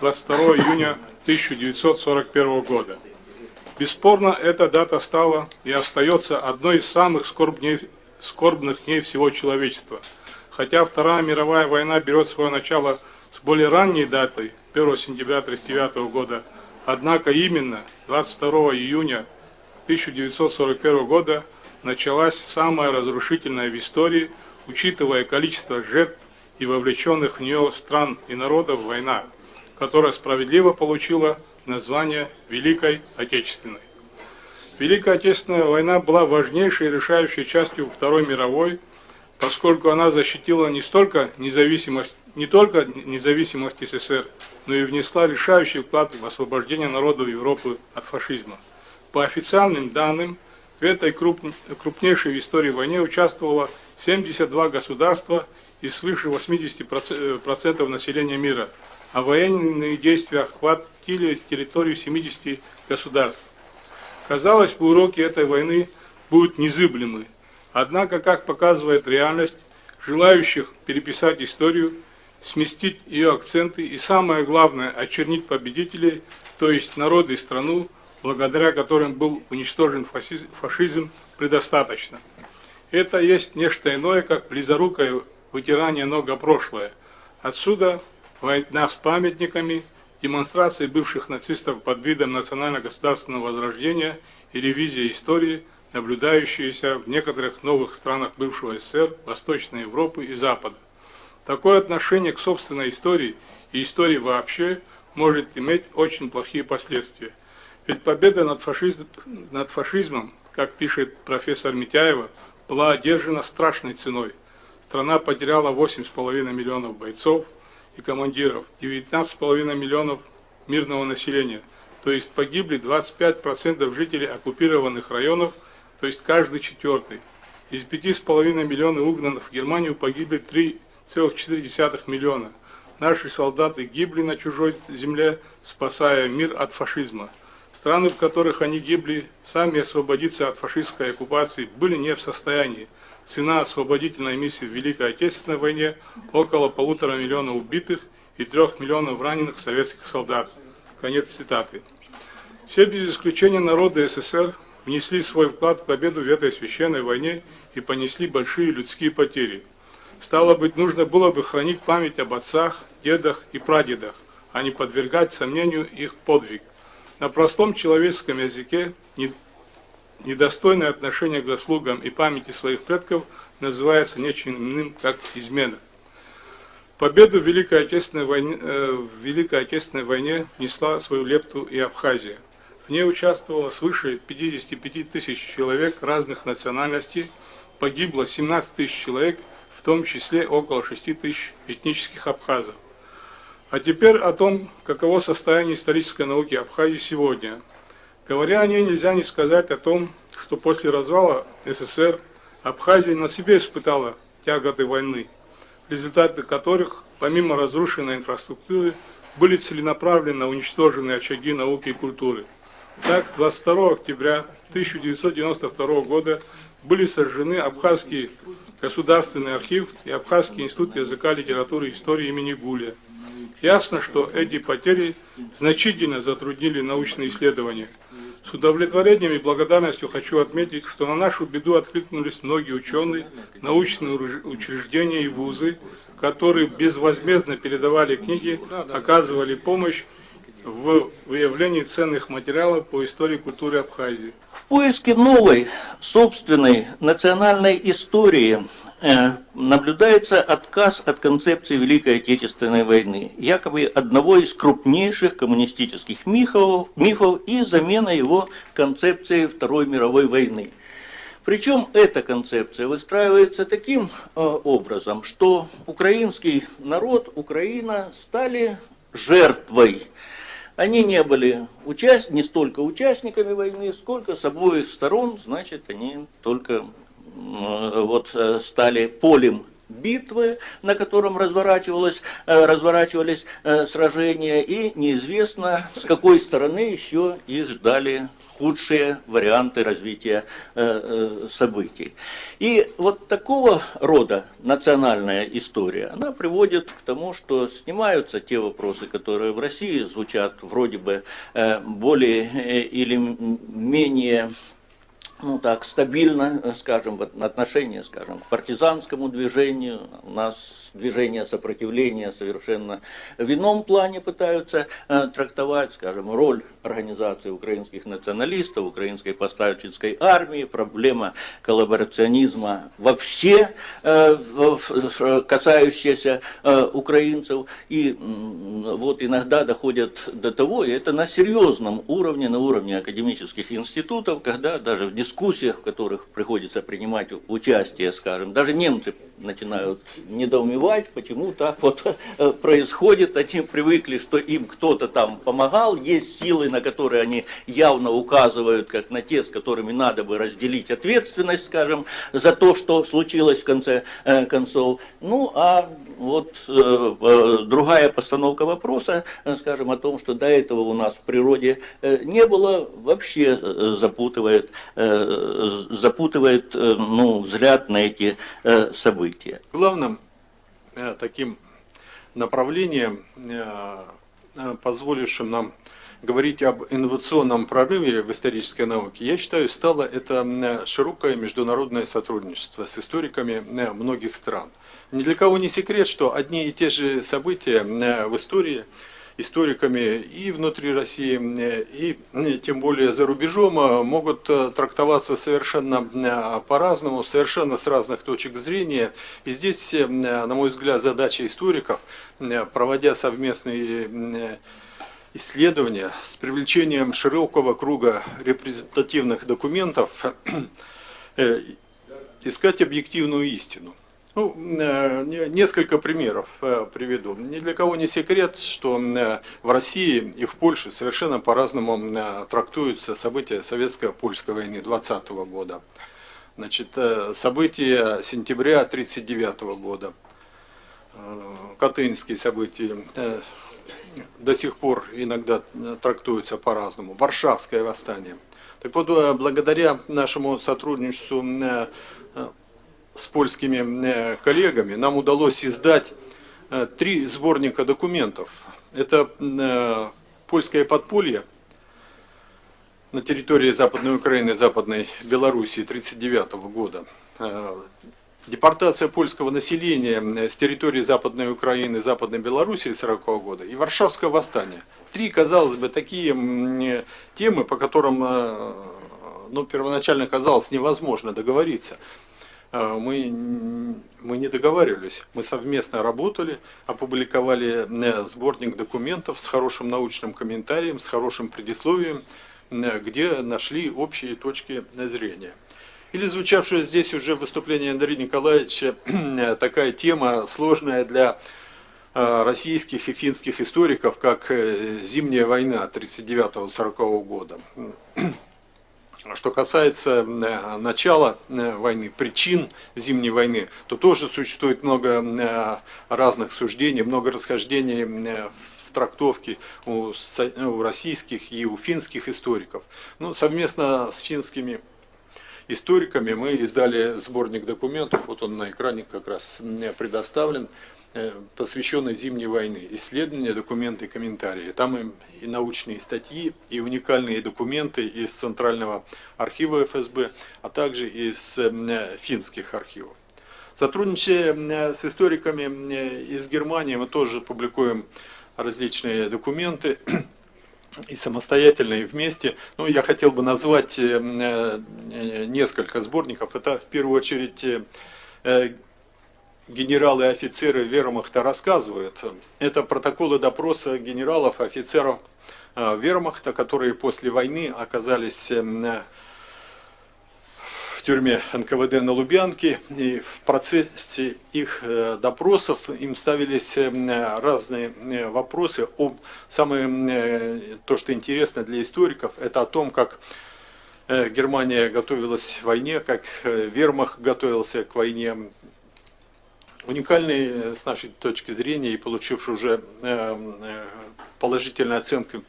22 июня 1941 года. Бесспорно, эта дата стала и остается одной из самых скорбных дней всего человечества. Хотя Вторая мировая война берет свое начало с более ранней датой, 1 сентября 1939 года, однако именно 22 июня 1941 года началась самая разрушительная в истории, учитывая количество жертв и вовлеченных в нее стран и народов, война, которая справедливо получила название Великой Отечественной. Великая Отечественная война была важнейшей и решающей частью Второй мировой, поскольку она защитила не только независимость СССР, но и внесла решающий вклад в освобождение народов Европы от фашизма. По официальным данным, в этой крупнейшей в истории войне участвовало 72 государства и свыше 80% населения мира, а военные действия охватили территорию 70 государств. Казалось бы, уроки этой войны будут незыблемы. Однако, как показывает реальность, желающих переписать историю, сместить ее акценты и, самое главное, очернить победителей, то есть народы и страну, благодаря которым был уничтожен фашизм, предостаточно. Это есть нечто иное, как близорукое вытирание ног о прошлое. Отсюда война с памятниками, демонстрации бывших нацистов под видом национально-государственного возрождения и ревизия истории, наблюдающиеся в некоторых новых странах бывшего СССР, Восточной Европы и Запада. Такое отношение к собственной истории и истории вообще может иметь очень плохие последствия. Ведь победа над фашизмом, как пишет профессор Митяева, была одержана страшной ценой. Страна потеряла 8,5 миллионов бойцов и командиров, 19,5 миллионов мирного населения, то есть погибли 25% жителей оккупированных районов, то есть каждый четвертый. Из 5,5 миллионов угнанных в Германию погибли 3,4 миллиона. Наши солдаты гибли на чужой земле, спасая мир от фашизма. Страны, в которых они гибли, сами освободиться от фашистской оккупации были не в состоянии. Цена освободительной миссии в Великой Отечественной войне около 1,5 миллиона убитых и 3 миллионов раненых советских солдат. Конец цитаты. Все без исключения народы СССР внесли свой вклад в победу в этой священной войне и понесли большие людские потери. Стало быть, нужно было бы хранить память об отцах, дедах и прадедах, а не подвергать сомнению их подвиг. На простом человеческом языке недостойное отношение к заслугам и памяти своих предков называется ничем иным, как измена. Победу в Великой Отечественной войне внесла свою лепту и Абхазия. В ней участвовало свыше 55 тысяч человек разных национальностей, погибло 17 тысяч человек, в том числе около 6 тысяч этнических абхазов. А теперь о том, каково состояние исторической науки Абхазии сегодня. Говоря о ней, нельзя не сказать о том, что после развала СССР Абхазия на себе испытала тяготы войны, результаты которых, помимо разрушенной инфраструктуры, были целенаправленно уничтожены очаги науки и культуры. Так, 22 октября 1992 года были сожжены Абхазский государственный архив и Абхазский институт языка, литературы и истории имени Гуля. Ясно, что эти потери значительно затруднили научные исследования. С удовлетворением и благодарностью хочу отметить, что на нашу беду откликнулись многие ученые, научные учреждения и вузы, которые безвозмездно передавали книги, оказывали помощь в выявлении ценных материалов по истории и культуре Абхазии. В поиске новой, собственной национальной истории наблюдается отказ от концепции Великой Отечественной войны, якобы одного из крупнейших коммунистических мифов и замена его концепцией Второй мировой войны. Причем эта концепция выстраивается таким образом, что украинский народ, Украина стали жертвой. Они не были не столько участниками войны, сколько с обоих сторон, значит, они только стали полем битвы, на котором разворачивались сражения, и неизвестно, с какой стороны еще их ждали худшие варианты развития событий. И вот такого рода национальная история, она приводит к тому, что снимаются те вопросы, которые в России звучат вроде бы более или менее, ну так, стабильно, скажем, в отношении, скажем, к партизанскому движению. У нас движение сопротивления совершенно в ином плане пытаются трактовать, скажем, роль организации украинских националистов, украинской повстанческой армии, проблема коллаборационизма вообще, касающаяся украинцев. И вот иногда доходят до того, и это на серьезном уровне, на уровне академических институтов, когда даже в дискуссиях, в которых приходится принимать участие, скажем, даже немцы начинают недоумевать, почему так вот происходит. Они привыкли, что им кто-то там помогал, есть силы, на которые они явно указывают, как на те, с которыми надо бы разделить ответственность, скажем, за то, что случилось в конце концов. Ну, а вот другая постановка вопроса, скажем, о том, что до этого у нас в природе не было, вообще запутывает взгляд на эти события. Главным таким направлением, позволившим нам говорить об инновационном прорыве в исторической науке, я считаю, стало это широкое международное сотрудничество с историками многих стран. Ни для кого не секрет, что одни и те же события в истории историками и внутри России, и тем более за рубежом могут трактоваться совершенно по-разному, совершенно с разных точек зрения. И здесь, на мой взгляд, задача историков, проводя совместные исследования с привлечением широкого круга репрезентативных документов, искать объективную истину. Ну, несколько примеров приведу. Ни для кого не секрет, что в России и в Польше совершенно по-разному трактуются события советско-польской войны 2020 года. Значит, события сентября 1939 года, Катынские события до сих пор иногда трактуются по-разному. Варшавское восстание. Так вот, благодаря нашему сотрудничеству с польскими коллегами нам удалось издать 3 сборника документов. Это польское подполье на территории Западной Украины, Западной Белоруссии 1939 года. Депортация польского населения с территории Западной Украины, Западной Белоруссии 1940 года и Варшавское восстание. 3, казалось бы, такие темы, по которым первоначально казалось невозможно договориться. Мы не договаривались, мы совместно работали, опубликовали сборник документов с хорошим научным комментарием, с хорошим предисловием, где нашли общие точки зрения. Или звучавшее здесь уже выступление Андрея Николаевича, такая тема сложная для российских и финских историков, как Зимняя война 1939-1940 года. Что касается начала войны, причин Зимней войны, то тоже существует много разных суждений, много расхождений в трактовке у российских и у финских историков. Ну, совместно с финскими историками мы издали сборник документов, вот он на экране как раз предоставлен, посвященной Зимней войне. Исследования, документы, комментарии. Там и научные статьи, и уникальные документы из Центрального архива ФСБ, а также из финских архивов. Сотрудничая с историками из Германии, мы тоже публикуем различные документы, и самостоятельно, и вместе. Ну, я хотел бы назвать несколько сборников. Это в первую очередь генералы и офицеры вермахта рассказывают. Это протоколы допроса генералов и офицеров вермахта, которые после войны оказались в тюрьме НКВД на Лубянке. И в процессе их допросов им ставились разные вопросы. То, что интересно для историков, это о том, как Германия готовилась к войне, как вермахт готовился к войне. Уникальный с нашей точки зрения и получивший уже положительные оценки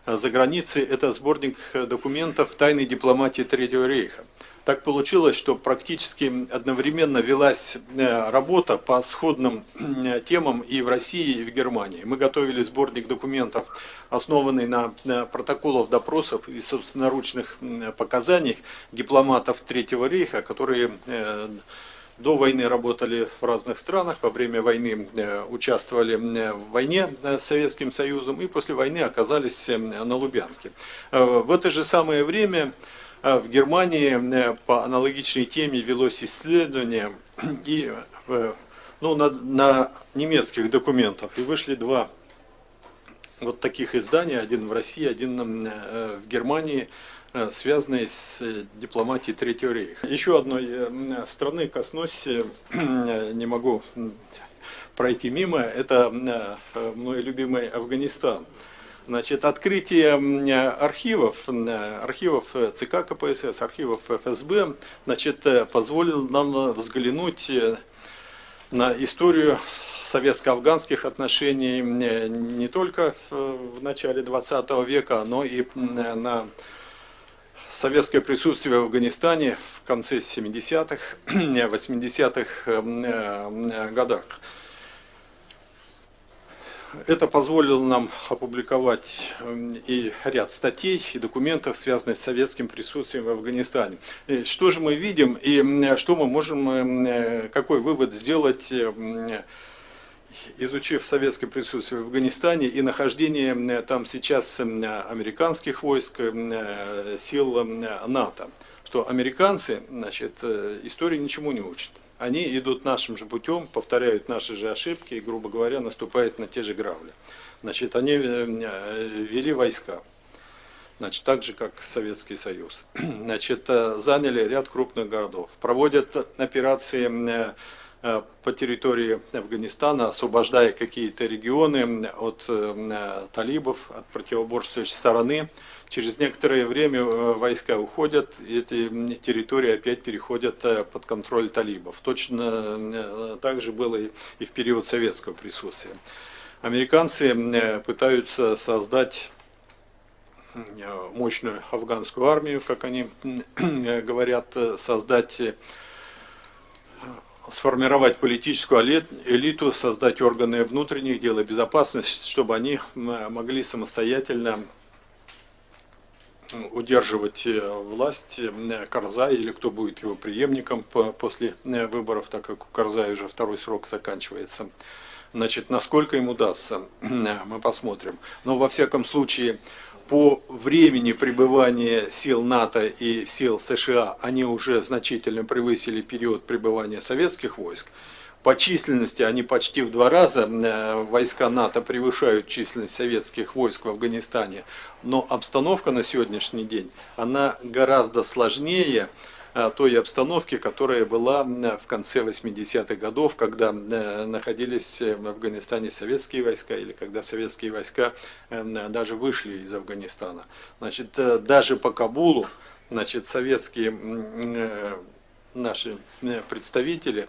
за границей, это сборник документов тайной дипломатии Третьего рейха. Так получилось, что практически одновременно велась работа по сходным темам и в России, и в Германии. Мы готовили сборник документов, основанный на протоколах допросов и собственноручных показаниях дипломатов Третьего рейха, которые до войны работали в разных странах, во время войны участвовали в войне с Советским Союзом и после войны оказались на Лубянке. В это же самое время в Германии по аналогичной теме велось исследование и, на немецких документах. И вышли два вот таких издания, один в России, один в Германии, связанные с дипломатией Третьего рейха. Еще одной страны коснусь, не могу пройти мимо, это мой любимый Афганистан. Значит, открытие архивов ЦК КПСС, архивов ФСБ, значит, позволило нам взглянуть на историю советско-афганских отношений не только в начале 20 века, но и на советское присутствие в Афганистане в конце 70-х, 80-х годах. Это позволило нам опубликовать и ряд статей и документов, связанных с советским присутствием в Афганистане. Что же мы видим и что мы можем, какой вывод сделать, изучив советское присутствие в Афганистане и нахождение там сейчас американских войск, сил НАТО? Что американцы, значит, истории ничему не учат. Они идут нашим же путем, повторяют наши же ошибки и, грубо говоря, наступают на те же грабли. Значит, они ввели войска, значит, так же, как Советский Союз. Значит, заняли ряд крупных городов, проводят операции по территории Афганистана, освобождая какие-то регионы от талибов, от противоборствующей стороны. Через некоторое время войска уходят, и эти территории опять переходят под контроль талибов. Точно так же было и в период советского присутствия. Американцы пытаются создать мощную афганскую армию, как они говорят, сформировать политическую элиту, создать органы внутренних дел и безопасности, чтобы они могли самостоятельно удерживать власть Карзая или кто будет его преемником после выборов, так как у Карзая уже второй срок заканчивается. Значит, насколько им удастся, мы посмотрим. Но во всяком случае, по времени пребывания сил НАТО и сил США они уже значительно превысили период пребывания советских войск. По численности они почти в 2 раза, войска НАТО превышают численность советских войск в Афганистане. Но обстановка на сегодняшний день, она гораздо сложнее той обстановки, которая была в конце 80-х годов, когда находились в Афганистане советские войска, или когда советские войска даже вышли из Афганистана. Значит, даже по Кабулу, значит, советские наши представители,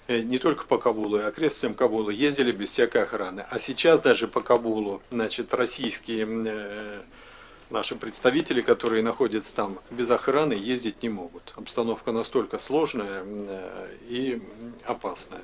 не только по Кабулу и окрестностям Кабула, ездили без всякой охраны. А сейчас даже по Кабулу, значит, российские наши представители, которые находятся там без охраны, ездить не могут. Обстановка настолько сложная и опасная.